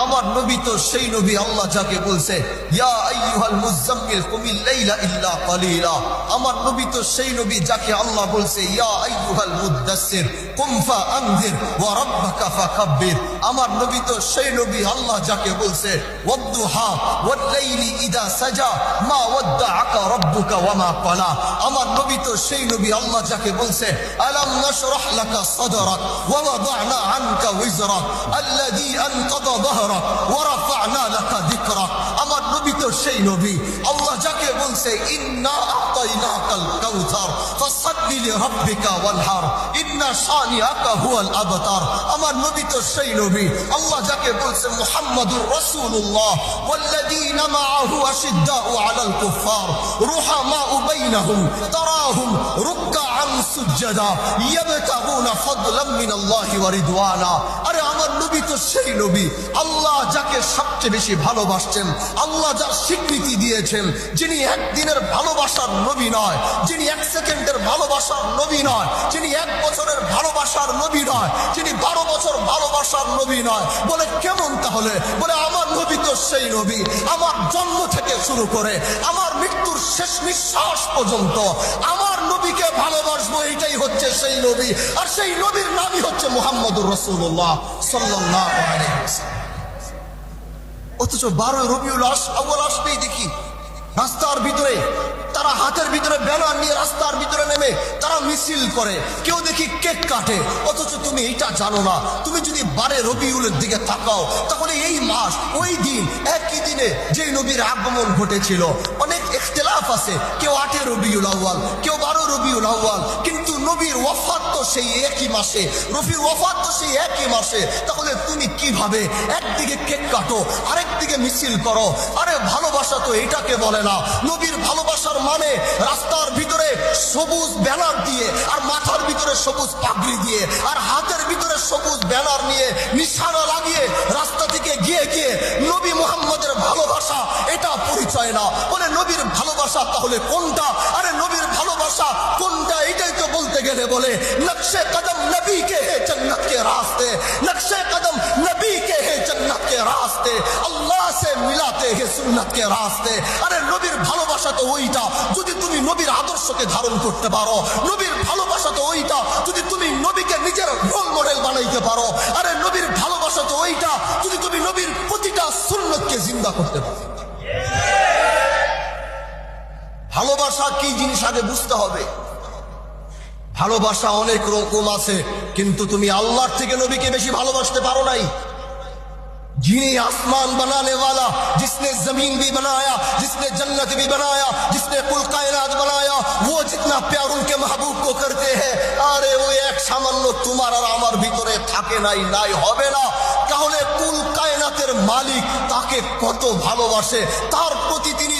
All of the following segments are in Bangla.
আমার নবী তো সেই নবী আল্লাহ যাকে বলছে ইয়া আইয়ুহাল মুযাম্মিল কুমিল লাইলা ইল্লা কালিলা। আমার নবী তো সেই নবী যাকে আল্লাহ বলছে ইয়া আইয়ুহাল মুদ্দাসসির কুম ফাআনযির ওয়া রাব্বাকা ফাকাব্বির। আমার নবী তো সেই নবী আল্লাহ যাকে বলছে ওয়াদ-দুহা ওয়াল লাইলি ইযা সাজা মা ওয়াদ্দাআকা রাব্বুকা ওয়া মা ক্বালা। আমার নবী তো সেই নবী আল্লাহ যাকে বলছে আলাম নাশরাহ লাকা সাদরাক ওয়া ওয়াদা'না আনকা উযরাক আল্লাযী আনকাযা যাহরাক ওয়া রাফা'না লাকা যিকরাক। আমার নবী তো সেই নবী আল্লাহ যাকে বলছে ইন্না আ'তাইনাকাল কাউসার ফাসাল্লি লিরাব্বিকা ওয়ানহার ইন্না শানিআকা হুয়াল আবতার। আমার নবী তো সেই নবী আল্লাহ যাকে বলছে মুহাম্মাদুর রাসূলুল্লাহ ওয়াল্লাযীনা মা'আহু আশিদ্দাউ আলাল কুফফার রুহামাউ বাইনাহুম তারাহুম রুকআন সুজদা ইয়াবতাগুনা ফাদলাম মিনাল্লাহি ওয়া রিদওয়ানা। আরে আমার নবী তো সেই নবী আল্লাহ যাকে সবচেয়ে বেশি ভালোবাসছেন, আল্লাহ যার স্বীকৃতি দিয়েছেন, যিনি একদিনের ভালোবাসার নবী নয়, যিনি এক সেকেন্ডের ভালোবাসার নবী নয়, যিনি এক বছরের ভালোবাসার নবী নয়, যিনি 12 বছর ভালোবাসার নবী নয়। বলে কেমন তাহলে? বলে আমার নবী তো সেই নবী আমার জন্ম থেকে শুরু করে আমার মৃত্যুর শেষ নিঃশ্বাস পর্যন্ত আমার নবীকে ভালোবাসবো, এটাই হচ্ছে সেই নবী। আর সেই নবীর নামই হচ্ছে মুহাম্মদুর রাসূলুল্লাহ সাল্লাল্লাহু আলাইহি ওয়াসাল্লাম। অথচ 12 রবিউল আউয়াল আসলেই দেখি রাস্তার ভিতরে তারা হাতের ভিতরে ব্যানার নিয়ে রাস্তার ভিতরে নেমে তারা মিছিল করে, কেউ দেখি কেক কাটে। অথচ তুমি এটা জানো না, তুমি যদি 12 রবিউলের দিকে তাকাও তাহলে এই মাস ওই দিন একই দিনে যে নবীর আগমন ঘটেছিল। অনেক ইখতিলাফ আছে, কেউ 8 রবিউল আউয়াল, কেউ 12 রবিউল আউয়াল, কিন্তু নবীর ওয়াফাত তো সেই একই মাসে, রবির ওয়াফাত তো সেই একই মাসে। তাহলে তুমি কিভাবে একদিকে কেক কাটো আরেকদিকে মিছিল করো? আরে ভালোবাসা তো এটাকে বলে না। নবীর ভালোবাসার মানে রাস্তার ভিতরে সবুজ ব্যানার দিয়ে আর মাথার ভিতরে সবুজ পাগড়ি দিয়ে আর হাতের ভিতরে সবুজ ব্যানার নিয়ে নিশানা লাগিয়ে রাস্তা থেকে গিয়ে গিয়ে নবী মুহাম্মদের ভালোবাসা এটা পরিচয় না। বলে নবীর ভালোবাসা তাহলে কোনটা? আরে নবীর ভালোবাসা কোনটা এটাই তো বলতে গেলে বলে নকশে কদম নবী কে হে জন্নত কে রাস্তে, নকশে কদম নবী কে হে জন্নত কে রাস্তে, আল্লাহ সে মিলাতে হে সুন্নত কে রাস্তে। আরে নবীর ভালোবাসা তো ওইটা যদি তুমি নবীর আদর্শকে ধারণ করতে পারো, নবীর ভালোবাসা তো ওইটা যদি তুমি নবীকে নিজের রোল মডেল বানাইতে পারো। আরে নবীর ভালোবাসা তো ওইটা যদি তুমি নবীর প্রতিটা সুন্নতকে জিন্দা করতে পারো। ভালোবাসা কি জিনিস আগে বুঝতে হবে। ভালোবাসা অনেক রকম আছে, কিন্তু তুমি আল্লাহর থেকে নবীকে বেশি ভালোবাসতে পারো নাই। जिन्हें आसमान बनाने वाला, जिसने जमीन भी बनाया, जिसने जन्नत भी बनाया, जिसने कुल कायनात बनाया, वो जितना प्यार उनके महबूब को करते हैं, अरे वो एक सामान्य तुम्हार और আমার ভিতরে থাকে নাই, নাই হবে না। তাহলে কুল কায়নাতের মালিক তাকে কত ভালোবাসে, তার প্রতি তিনি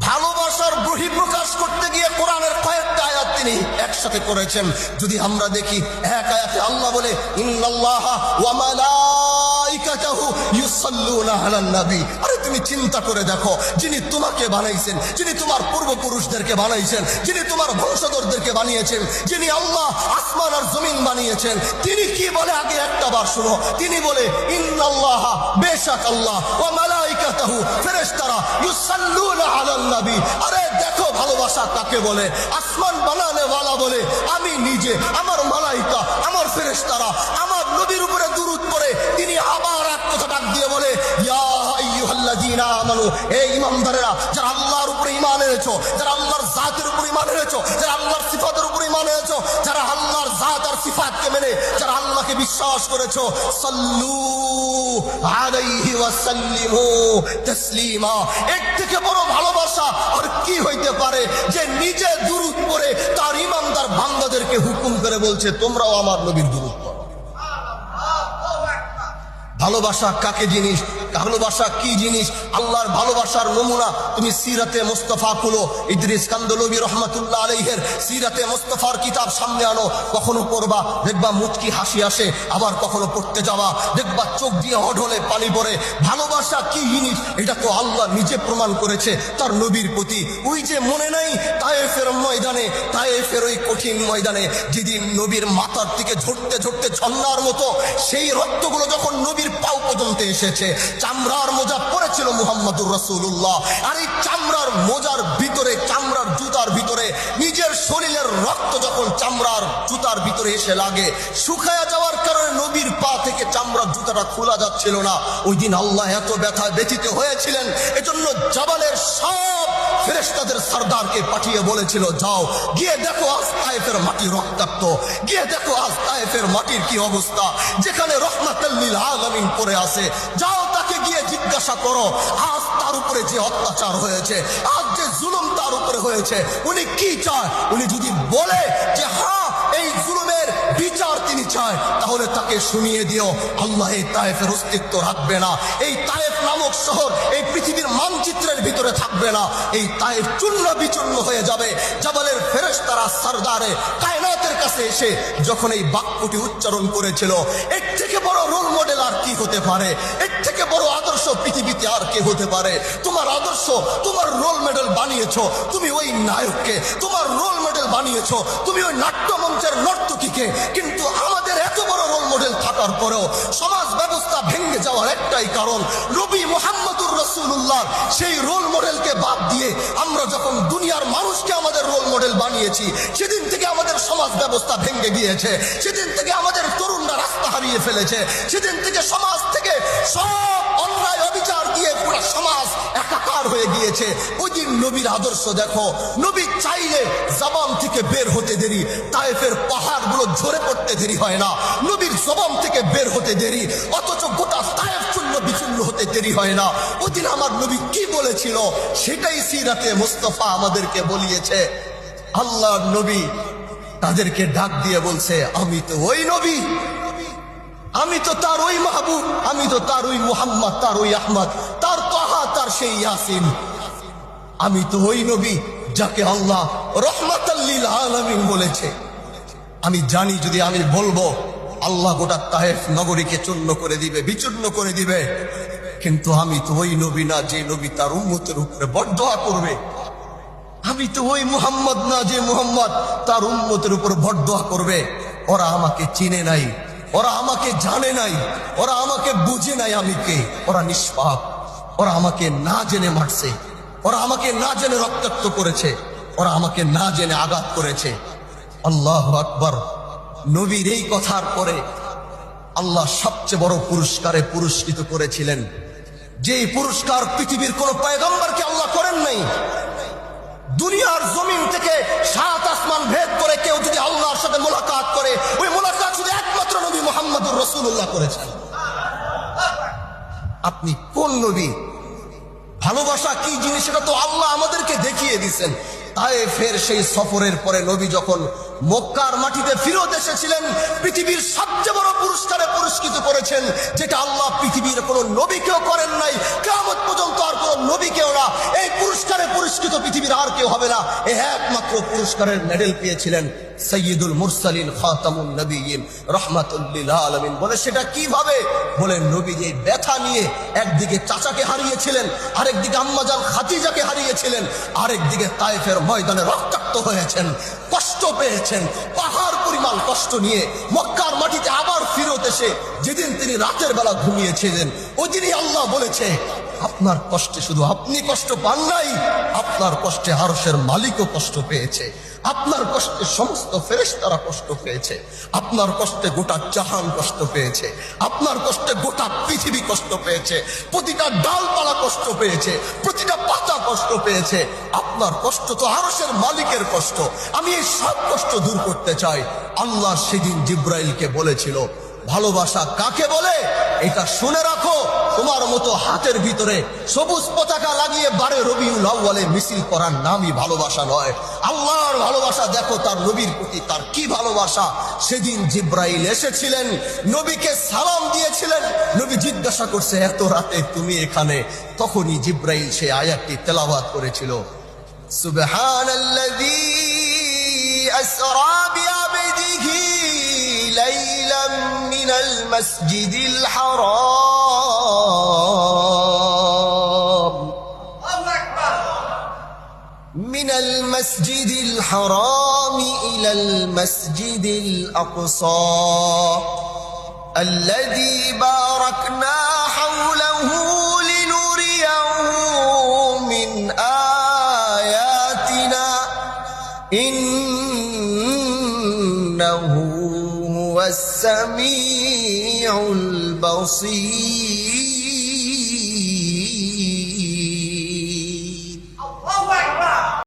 ভালোবাসার বহিঃপ্রকাশ করতে গিয়ে কোরআনের কয়েকটা আয়াত তিনি একসাথে করেছেন। যদি আমরা দেখি এক আয়াতে আল্লাহ বলে ইন্নাল্লাহা ওয়া মালাইকাতাহু ইউসাল্লুনা আলান নবী। আরে তুমি চিন্তা করে দেখো, যিনি তোমাকে বানাইছেন, যিনি তোমার পূর্বপুরুষদেরকে বানাইছেন, যিনি তোমার বংশধরদেরকে বানিয়েছেন, যিনি আল্লাহ আসমান আর জমিন বানিয়েছেন, তিনি কি বলে আগে একটা বার শুনো। তিনি বলে ইন্নাল্লাহা বেশক আল্লাহ ওয়া মালাইকাতাহু ফেরেশতারা ইউসাল্লুনা আলান নবী। আরে দেখো ভালোবাসা কাকে বলে। আসমান বানানে ওয়ালা বলে আমি নিজে, আমার মালাইকা, আমার ফেরেশতারা আমার নবীর উপরে দুরূদ পড়ে তিনি আবার এক কথা ডাক দিয়ে বলে ইয়া আইয়ুহাল্লাযীনা আমানু, এই ঈমানদারেরা যারা আল্লাহর উপরে ঈমান এনেছো, যারা আল্লাহর জাতের উপরে ঈমান এনেছো, যারা আল্লাহর সিফাতের উপরে ঈমান এনেছো, যারা আল্লাহর জাত আর সিফাতকে মেনে যারা আল্লাহকে বিশ্বাস করেছো, সাল্লু আলাইহি ওয়া সাল্লিমু তাসলিমা। এর থেকে বড় ভালোবাসা আর কি হইতে পারে যে নিজে দুরূদ পড়ে তার ঈমানদার বান্দাদেরকে হুকুম করে বলছে তোমরাও আমার নবীর দুরূদ পড়ো। ভালোবাসা কাকে জিনিস ভালোবাসা কি জিনিস, আল্লাহর ভালোবাসার নমুনা তুমি সিরাতে মুস্তাফা খুলো, ইদ্রিস কান্দলবী রহমাতুল্লাহ আলাইহির সিরাতে মুস্তাফার কিতাব সামনে আনো, কখনো পড়বা দেখবা মুচকি হাসি আসে, আবার কখনো পড়তে যাওয়া দেখবা চোখ দিয়ে অঢলে পানি পড়ে। ভালোবাসা কি জিনিস এটা তো আল্লাহ নিজে প্রমাণ করেছে তার নবীর প্রতি। ওই যে মনে নাই তায়েফের ময়দানে, তায়েফের ওই কঠিন ময়দানে যেদিন নবীর মাথার দিকে ঝরতে ঝরতে ঝর্ণার মতো সেই রক্তগুলো যখন নবীর পাও পর্যন্ত এসেছে, চামড়ার মোজা পরেছিল মুহাম্মদুর রাসূলুল্লাহ, আর এই চামড়ার মোজার ভিতরে, চামড়ার জুতার ভিতরে নিজের শরীরের রক্ত যখন চামড়ার জুতার ভিতরে এসে লাগে, শুকায়া যাওয়ার কারণে নবীর পা থেকে চামড়ার জুতাটা খোলা যাচ্ছিল না। ওই দিন আল্লাহ এত ব্যথা ব্যথিত হয়েছিলেন, এজন্য জাবালের সব ফেরেশতাদের সরদারকে পাঠিয়ে বলেছিল, যাও গিয়ে দেখো আজ তায়েফের মাটি রক্তাক্ত, গিয়ে দেখো আজ তায়েফের মাটির কি অবস্থা, যেখানে রহমাতুল লিল আলামিন পড়ে আছে, যাও তাকে গিয়ে জিজ্ঞাসা করো আজ তার উপরে যে অত্যাচার হয়েছে, আজ যে জুলুম তার উপরে হয়েছে, উনি কি চায়। উনি যদি বলে যে হ্যাঁ এই জুলুমের বিচার তিনি চায়, তাহলে তাকে শুনিয়ে দিও আল্লাহ এই তায়েফের অস্তিত্ব রাখবে না, এই তায়েফ নামক শহর এই পৃথিবীর মানচিত্রের ভিতরে থাকবে না, এই তায়েফ চূর্ণ বিচূর্ণ হয়ে যাবে। জাবালের ফেরেশতারা সরদারে কায়নাতের কাছে এসে যখন এই বাক্যটি উচ্চারণ করেছিল, এর থেকে বড় রোল মডেল আর কি হতে পারে, এর থেকে বড় আদর্শ পৃথিবীতে আর কে হতে পারে। তোমার আদর্শ, তোমার রোল মডেল বানিয়েছো তুমি ওই নায়ককে, তোমার রোল মডেল বানিয়েছো তুমি ওই নাট্যমঞ্চের নর্তকীকে, কিন্তু আমাদের এত বড় রোল মডেল থাকার পরেও সমাজ ব্যবস্থা ভেঙে যাওয়ার একটাই কারণ, নবী মুহাম্মদুর রাসূলুল্লাহ সেই রোল মডেলকে বাদ দিয়ে আমরা যখন দুনিয়ার মানুষকে আমাদের রোল মডেল বানিয়েছি, সেদিন থেকে আমাদের সমাজ ব্যবস্থা ভেঙে গিয়েছে, সেদিন থেকে আমাদের তরুণরা রাস্তা হারিয়ে ফেলেছে, সেদিন থেকে সমাজ থেকে সব অন্যায় অবিচার দিয়ে পুরো সমাজ একাকার হয়ে গিয়েছে। ওই দিন নবীর আদর্শ দেখো, নবী চাইলে জবান থেকে বের হতে দেরি, তায়েফের পাহাড়গুলো ঝরে পড়তে দেরি হয় না, নবীর জবান থেকে বের হতে দেরি, অথচ গোটা তায়েফ চূর্ণ বিচূর্ণ হতে দেরি হয় না। ওই দিন আমার নবী কি বলেছিল সেটাই সিরাতে মুস্তাফা আমাদেরকে বলিয়েছে। আল্লাহর নবী তাদেরকে ডাক দিয়ে বলছে, আমি তো ওই নবী, আমি তো তার ওই মাহবুব, আমি তো তার ওই মুহাম্মদ, তার ওই আহমদ, তার তাহা, তার সেই ইয়াসিন, আমি তো ওই নবী যাকে আল্লাহ রহমাতুল লিল আলামিন বলেছে। আমি জানি যদি আমি বলবো আল্লাহ গোটা তায়েফ নগরীকে চূর্ণ করে দিবে, বিচূর্ণ করে দিবে, কিন্তু আমি তো ওই নবী না যে নবী তার উম্মতের উপরে বরদোয়া করবে, আমি তো ওই মুহাম্মদ না যে মুহাম্মদ তার উম্মতের উপর বরদোয়া করবে। ওরা আমাকে চিনে নাই, ওরা আমাকে জানে নাই, ওরা আমাকে বুঝে নাই আমি কে, ওরা নিষ্পাপ, ওরা আমাকে না জেনে মারছে, ওরা আমাকে না জেনে রক্তাক্ত করেছে, ওরা আমাকে না জেনে আঘাত করেছে। আল্লাহু আকবার। নবীর এই কথার পরে আল্লাহ সবচেয়ে বড় পুরস্কারে পুরস্কৃত করেছিলেন, যেই পুরস্কার পৃথিবীর কোন পয়গম্বরকে আল্লাহ করেন নাই। দুনিয়ার জমিন থেকে 7 আসমান ভেদ করে কেউ যদি আল্লাহর সাথে মোলাকাত করে, ওই মোলাকাত শুধু একমাত্র নবী মুহাম্মদুর রাসূলুল্লাহ করেছেন। আপনি কোন নবী? ভালোবাসা কি জিনিস সেটা তো আল্লাহ আমাদেরকে দেখিয়ে দিয়েছেন। তায়েফের সেই সফরের পরে নবী যখন মক্কার মাটিতে ফিরত এসেছিলেন, পৃথিবীর সবচেয়ে বড় পুরস্কারে পুরস্কৃত করেছেন, যেটা আল্লাহ পৃথিবীর কোন নবীকেও করেন নাই, কিয়ামত পর্যন্ত আর কোন নবীকেও না। এই পুরস্কারে পুরস্কৃত পৃথিবীর আর কেউ হবে না। এই একমাত্র পুরস্কারের মেডেল পেয়েছিলেন সৈয়দুল মুরসালিন খাতামুন নবিয়্যিন রাহমাতুল লিল আলামিন। বলে সেটা কিভাবে? বলে নবী যে ব্যথা নিয়ে একদিকে চাচাকে হারিয়েছিলেন, আরেকদিকে আম্মাজান খাদিজাকে হারিয়েছিলেন, আরেকদিকে তায়েফের ময়দানে রক্তাক্ত হয়েছেন, কষ্ট পেয়েছেন, পাহাড় পরিমাণ কষ্ট নিয়ে মক্কার মাটিতে আবার ফিরত এসে যেদিন তিনি রাতের বেলা ঘুমিয়েছিলেন, ওই দিনই আল্লাহ বলেছে, আপনার কষ্টে শুধু আপনি কষ্ট পান নাই, আপনার কষ্টে আরশের মালিকও কষ্ট পেয়েছে, আপনার কষ্টে সমস্ত ফেরেশতারা কষ্ট পেয়েছে, আপনার কষ্টে গোটা জাহান কষ্ট পেয়েছে, আপনার কষ্টে গোটা পৃথিবী কষ্ট পেয়েছে, প্রতিটা ডালপালা কষ্ট পেয়েছে, প্রতিটা পাতা কষ্ট পেয়েছে। আপনার কষ্ট তো আরশের মালিকের কষ্ট। আমি এই সব কষ্ট দূর করতে চাই। আল্লাহ সেদিন জিব্রাইলকে বলেছিল, ভালোবাসা কাকে বলে এটা শুনে রাখো। তোমার মতো হাতের ভিতরে সবুজ পতাকা লাগিয়ে 12 রবিউল আউয়ালে মিছিল করার নামই ভালোবাসা নয়। আল্লাহর ভালোবাসা দেখো, তার নবীর প্রতি তার কি ভালোবাসা। সেদিন জিব্রাইল এসেছিলেন, নবীকে সালাম দিয়েছিলেন। নবী জিজ্ঞাসা করছে, এত রাতে তুমি এখানে? তখনই জিব্রাইল সেই আয়াতটি তেলাওয়াত করেছিল, সুবহানাল্লাযী আসরা বিআবদিহি লাইলাম মিনাল মাসজিদিল হারাম মিনাল মাসজিদিল হারাম ইলাল মাসজিদিল আকসা আল্লাযী বারাকনা হাওলাহু লিনুরিয়াহু মিন আয়াতিনা ইন্নাহু হুয়াস সামিউল বাসীর।